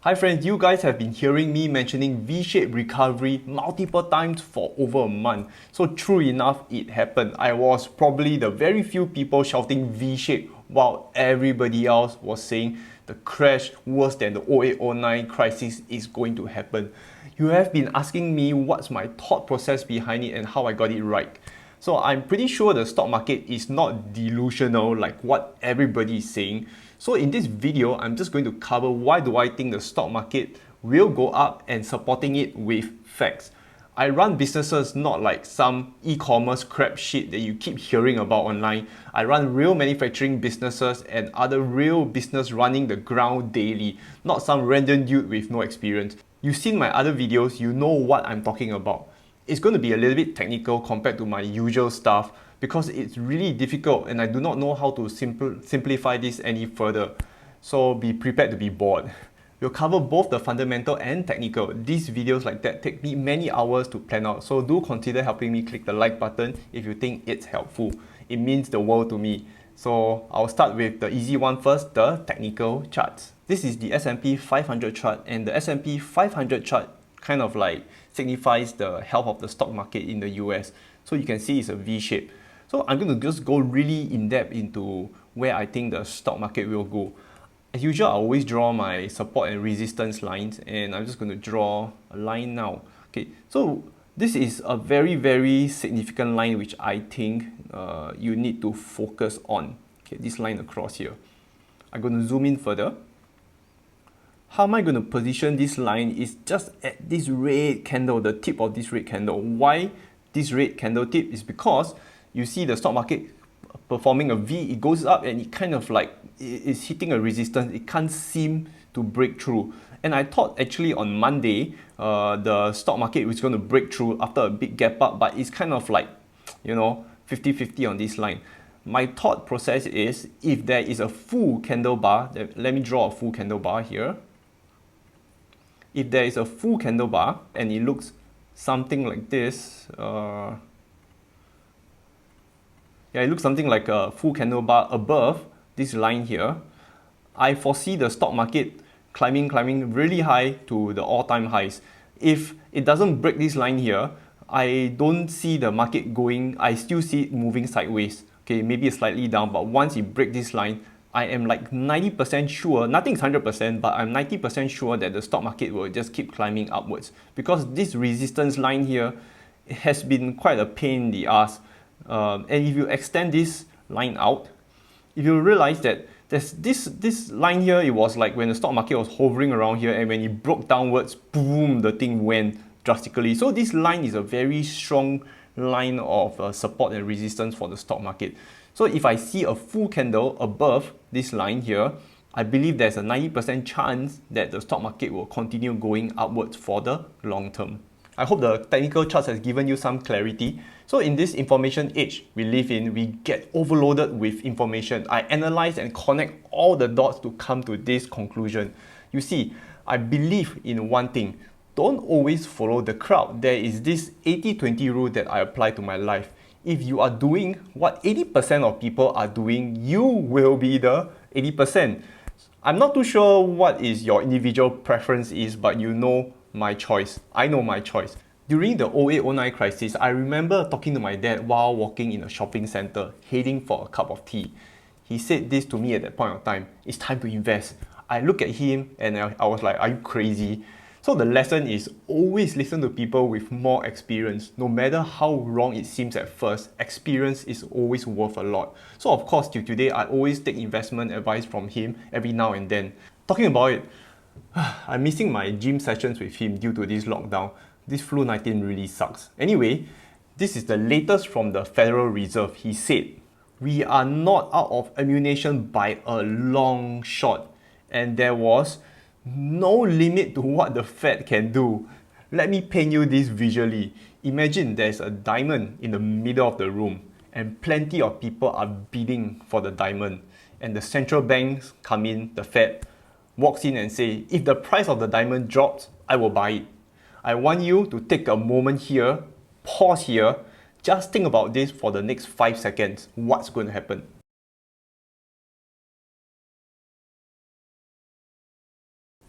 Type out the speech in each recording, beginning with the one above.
Hi friends, you guys have been hearing me mentioning V-shaped recovery multiple times for over a month. So true enough, it happened. I was probably the very few people shouting V-shape while everybody else was saying the crash worse than the 0809 crisis is going to happen. You have been asking me what's my thought process behind it and how I got it right. So I'm pretty sure the stock market is not delusional like what everybody is saying. So in this video, I'm just going to cover why do I think the stock market will go up and supporting it with facts. I run businesses not like some e-commerce crap shit that you keep hearing about online. I run real manufacturing businesses and other real business running the ground daily, not some random dude with no experience. You've seen my other videos, you know what I'm talking about. It's going to be a little bit technical compared to my usual stuff because it's really difficult and I do not know how to simplify this any further. So be prepared to be bored. We'll cover both the fundamental and technical. These videos like that take me many hours to plan out, so do consider helping me click the like button if you think it's helpful. It means the world to me. So I'll start with the easy one first, the technical charts. This is the S&P 500 chart, and the S&P 500 chart kind of like signifies the health of the stock market in the US. So you can see it's a V shape. So I'm going to just go really in depth into where I think the stock market will go. As usual, I always draw my support and resistance lines, and I'm just going to draw a line now. Okay, so this is a very significant line which I think you need to focus on. Okay, this line across here. I'm going to zoom in further. How am I going to position this line is just at this red candle, the tip of this red candle. Why this red candle tip is because you see the stock market performing a V, it goes up and it kind of like is hitting a resistance. It can't seem to break through. And I thought actually on Monday, the stock market was going to break through after a big gap up, but it's kind of like, 50-50 on this line. My thought process is if there is a full candle bar, let me draw a full candle bar here. If there is a full candle bar and it looks something like this, it looks something like a full candle bar above this line here, I foresee the stock market climbing really high to the all-time highs. If it doesn't break this line here, I don't see the market going, I still see it moving sideways. Okay, maybe slightly down, but once it breaks this line, I am like 90% sure, nothing's 100%, but I'm 90% sure that the stock market will just keep climbing upwards. Because this resistance line here has been quite a pain in the ass. And if you extend this line out, if you realize that there's this line here, it was like when the stock market was hovering around here, and when it broke downwards, boom, the thing went drastically. So this line is a very strong line of support and resistance for the stock market. So if I see a full candle above this line here, I believe there's a 90% chance that the stock market will continue going upwards for the long term. I hope the technical charts has given you some clarity. So in this information age we live in, we get overloaded with information. I analyze and connect all the dots to come to this conclusion. You see, I believe in one thing. Don't always follow the crowd. There is this 80-20 rule that I apply to my life. If you are doing what 80% of people are doing, you will be the 80%. I'm not too sure what is your individual preference is, but you know my choice. I know my choice. During the 0809 crisis, I remember talking to my dad while walking in a shopping center, heading for a cup of tea. He said this to me at that point of time, it's time to invest. I looked at him and I was like, are you crazy? So the lesson is always listen to people with more experience. No matter how wrong it seems at first, experience is always worth a lot. So of course, till today, I always take investment advice from him every now and then. Talking about it, I'm missing my gym sessions with him due to this lockdown. This flu 19 really sucks. Anyway, this is the latest from the Federal Reserve. He said, we are not out of ammunition by a long shot, and there was no limit to what the Fed can do. Let me paint you this visually. Imagine there's a diamond in the middle of the room and plenty of people are bidding for the diamond, and the central banks come in, the Fed walks in and say, if the price of the diamond drops, I will buy it. I want you to take a moment here, pause here, just think about this for the next 5 seconds. What's going to happen?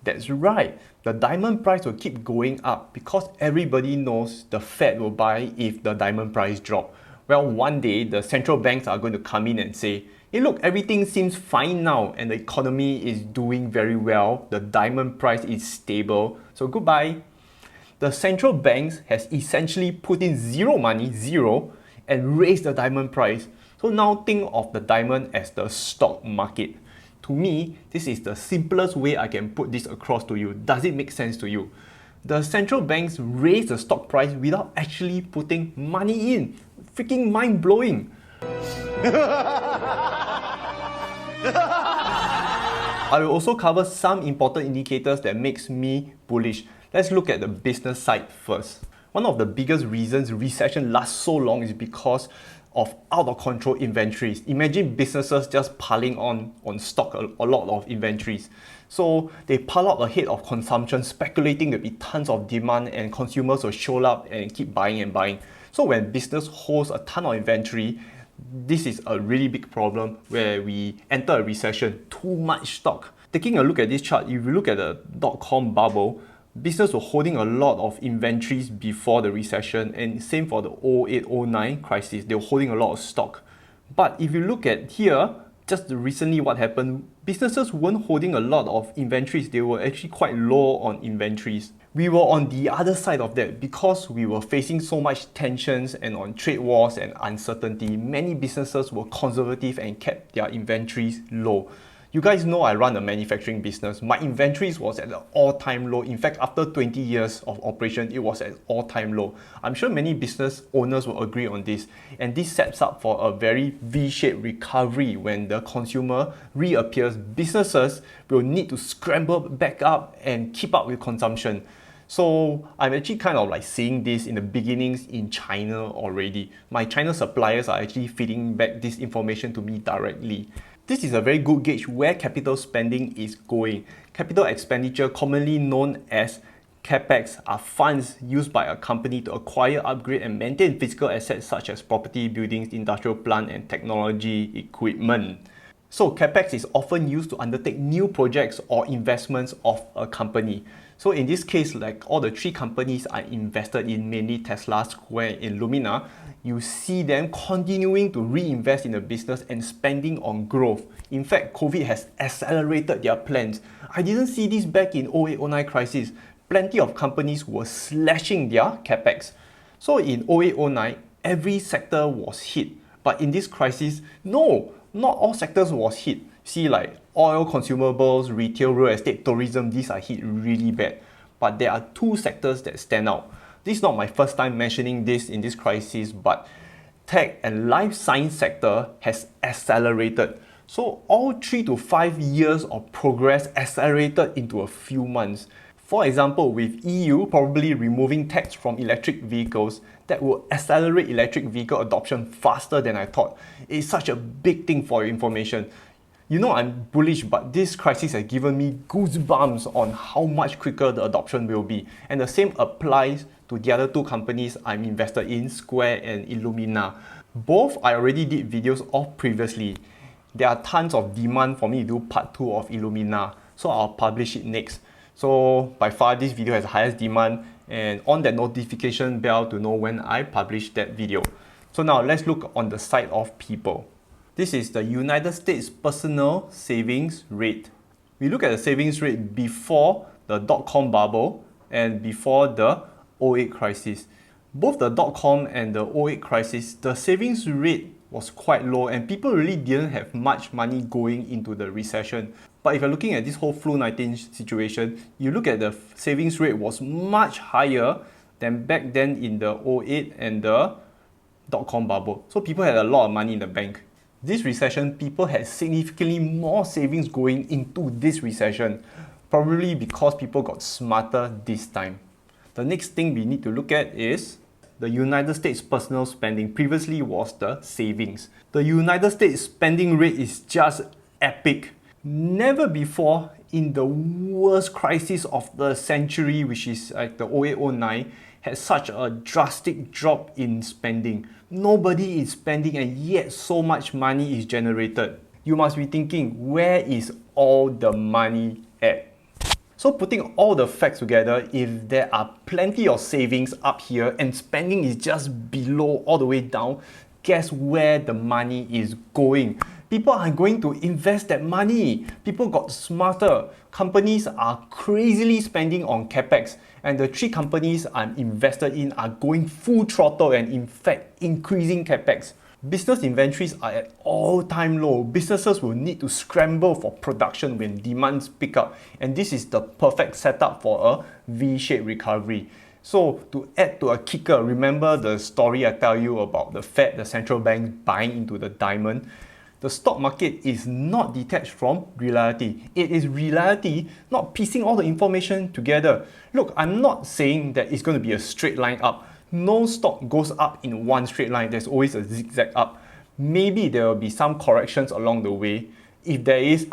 That's right, the diamond price will keep going up because everybody knows the Fed will buy if the diamond price drop. Well, one day the central banks are going to come in and say, hey look, everything seems fine now and the economy is doing very well, the diamond price is stable, so goodbye. The central banks has essentially put in zero money, zero, and raised the diamond price. So now think of the diamond as the stock market. To me, this is the simplest way I can put this across to you. Does it make sense to you? The central banks raise the stock price without actually putting money in. Freaking mind-blowing. I will also cover some important indicators that makes me bullish. Let's look at the business side first. One of the biggest reasons recession lasts so long is because of out-of-control inventories. Imagine businesses just piling on stock a lot of inventories. So they pile up ahead of consumption, speculating there'll be tons of demand and consumers will show up and keep buying and buying. So when business holds a ton of inventory, this is a really big problem where we enter a recession, too much stock. Taking a look at this chart, if you look at the dot-com bubble, business were holding a lot of inventories before the recession, and same for the 08-09 crisis, they were holding a lot of stock. But if you look at here, just recently what happened, businesses weren't holding a lot of inventories, they were actually quite low on inventories. We were on the other side of that because we were facing so much tensions and on trade wars and uncertainty. Many businesses were conservative and kept their inventories low. You guys know I run a manufacturing business. My inventories was at an all-time low. In fact, after 20 years of operation, it was at all-time low. I'm sure many business owners will agree on this. And this sets up for a very V-shaped recovery when the consumer reappears. Businesses will need to scramble back up and keep up with consumption. So I'm actually kind of like seeing this in the beginnings in China already. My China suppliers are actually feeding back this information to me directly. This is a very good gauge where capital spending is going. Capital expenditure, commonly known as CapEx, are funds used by a company to acquire, upgrade, and maintain physical assets such as property, buildings, industrial plant, and technology equipment. So CapEx is often used to undertake new projects or investments of a company. So in this case, like all the three companies I invested in, mainly Tesla, Square, and Lumina, you see them continuing to reinvest in the business and spending on growth. In fact, COVID has accelerated their plans. I didn't see this back in 08-09 crisis. Plenty of companies were slashing their capex. So in 08-09, every sector was hit. But in this crisis, no, not all sectors was hit. See, like oil, consumables, retail, real estate, tourism, these are hit really bad. But there are two sectors that stand out. This is not my first time mentioning this in this crisis, but tech and life science sector has accelerated. So all 3 to 5 years of progress accelerated into a few months. For example, with EU probably removing tax from electric vehicles, that will accelerate electric vehicle adoption faster than I thought. It's such a big thing for your information. You know I'm bullish, but this crisis has given me goosebumps on how much quicker the adoption will be. And the same applies to the other two companies I'm invested in, Square and Illumina. Both I already did videos of previously. There are tons of demand for me to do part 2 of Illumina, so I'll publish it next. So by far this video has the highest demand, and on that notification bell to know when I publish that video. So now let's look on the side of people. This is the United States personal savings rate. We look at the savings rate before the dot-com bubble and before the 08 crisis. Both the dot-com and the 08 crisis, the savings rate was quite low and people really didn't have much money going into the recession. But if you're looking at this whole flu 19 situation, you look at the savings rate was much higher than back then in the 08 and the dot-com bubble. So people had a lot of money in the bank. This recession, people had significantly more savings going into this recession, probably because people got smarter this time. The next thing we need to look at is the United States personal spending. Previously was the savings. The United States spending rate is just epic. Never before in the worst crisis of the century, which is like the 08-09, had such a drastic drop in spending. Nobody is spending and yet so much money is generated. You must be thinking, where is all the money at? So putting all the facts together, if there are plenty of savings up here and spending is just below all the way down, guess where the money is going? People are going to invest that money. People got smarter. Companies are crazily spending on capex, and the 3 companies I'm invested in are going full throttle and in fact increasing capex. Business inventories are at all-time low. Businesses will need to scramble for production when demands pick up, and this is the perfect setup for a V-shaped recovery. So to add to a kicker, remember the story I tell you about the Fed, the central bank buying into the diamond? The stock market is not detached from reality. It is reality, not piecing all the information together. Look, I'm not saying that it's going to be a straight line up. No stock goes up in one straight line. There's always a zigzag up. Maybe there will be some corrections along the way. If there is,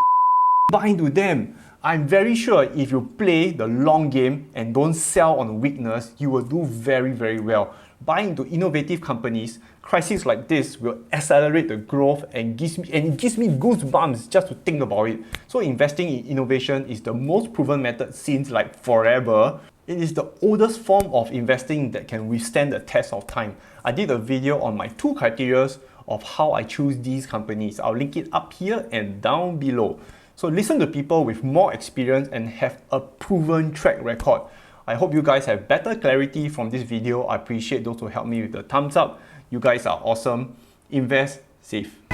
buy into them. I'm very sure if you play the long game and don't sell on weakness, you will do very, very well. Buying into innovative companies, crises like this will accelerate the growth and it gives me goosebumps just to think about it. So investing in innovation is the most proven method since like forever. It is the oldest form of investing that can withstand the test of time. I did a video on my 2 criteria of how I choose these companies. I'll link it up here and down below. So listen to people with more experience and have a proven track record. I hope you guys have better clarity from this video. I appreciate those who help me with the thumbs up. You guys are awesome. Invest safe.